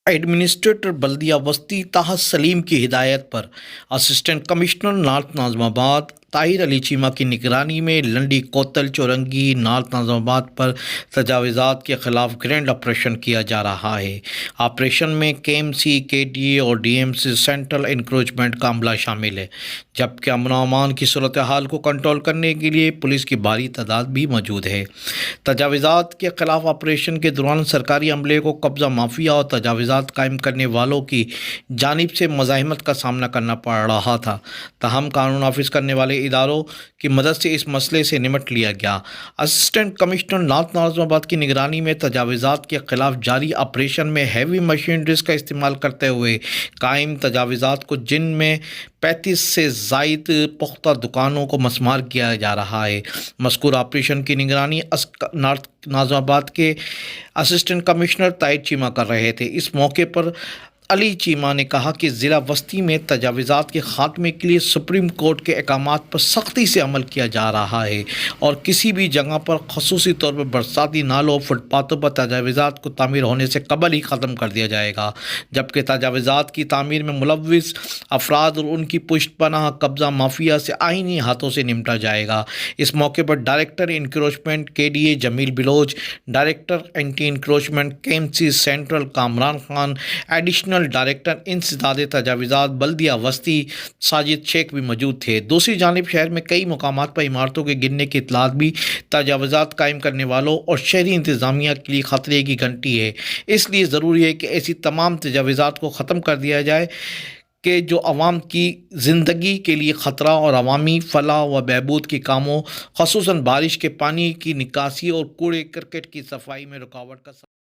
Administrator بلدیہ وسطی طاہر سلیم کی ہدایت پر اسسٹنٹ کمشنر نارتھ ناظم آباد طاہر علی چیمہ کی نگرانی میں لنڈی کوتل چورنگی نارتھ ناظم آباد پر تجاوزات کے خلاف گرینڈ آپریشن کیا جا رہا ہے۔ آپریشن میں کے ایم سی، کے ڈی اے اور D M C central encroachment کا عملہ شامل ہے، جبکہ امن و امان کی صورتحال کو کنٹرول کرنے کے لیے پولیس کی بھاری تعداد بھی موجود ہے۔ تجاوزات کے خلاف آپریشن کے دوران سرکاری عملے کو قبضہ مافیا اور تجاوزات قائم کرنے والوں کی جانب سے مزاحمت کا سامنا کرنا پڑ رہا تھا، تاہم قانون نافذ کرنے والے اداروں کی مدد سے اس مسئلے سے نمٹ لیا گیا۔ اسسٹنٹ کمشنر نارتھ ناظم آباد کی نگرانی میں تجاوزات کے خلاف جاری آپریشن میں ہیوی مشینریز کا استعمال کرتے ہوئے قائم تجاوزات کو، جن میں 35 سے زائد پختہ دکانوں کو مسمار کیا جا رہا ہے۔ مذکور آپریشن کی نگرانی نارتھ ناظم آباد کے اسسٹنٹ کمشنر طاہر چیمہ کر رہے تھے۔ اس موقع پر علی چیمہ نے کہا کہ ضلع وسطی میں تجاوزات کے خاتمے کے لیے سپریم کورٹ کے احکامات پر سختی سے عمل کیا جا رہا ہے اور کسی بھی جگہ پر، خصوصی طور پر برساتی نالوں اور فٹ پاتھوں پر تجاوزات کو تعمیر ہونے سے قبل ہی ختم کر دیا جائے گا، جبکہ تجاوزات کی تعمیر میں ملوث افراد اور ان کی پشت پناہ قبضہ مافیا سے آئینی ہاتھوں سے نمٹا جائے گا۔ اس موقع پر director encroachment K D A Jamil Baloch, director anti encroachment K M C central Kamran Khan, additional director انسداد تجاوزات بلدیہ وسطی ساجد شیخ بھی موجود تھے۔ دوسری جانب شہر میں کئی مقامات پر عمارتوں کے گرنے کی اطلاعات بھی تجاوزات قائم کرنے والوں اور شہری انتظامیہ کے لیے خطرے کی گھنٹی ہے۔ اس لیے ضروری ہے کہ ایسی تمام تجاوزات کو ختم کر دیا جائے کہ جو عوام کی زندگی کے لیے خطرہ اور عوامی فلاح و بہبود کے کاموں، خصوصاً بارش کے پانی کی نکاسی اور کوڑے کرکٹ کی صفائی میں رکاوٹ کا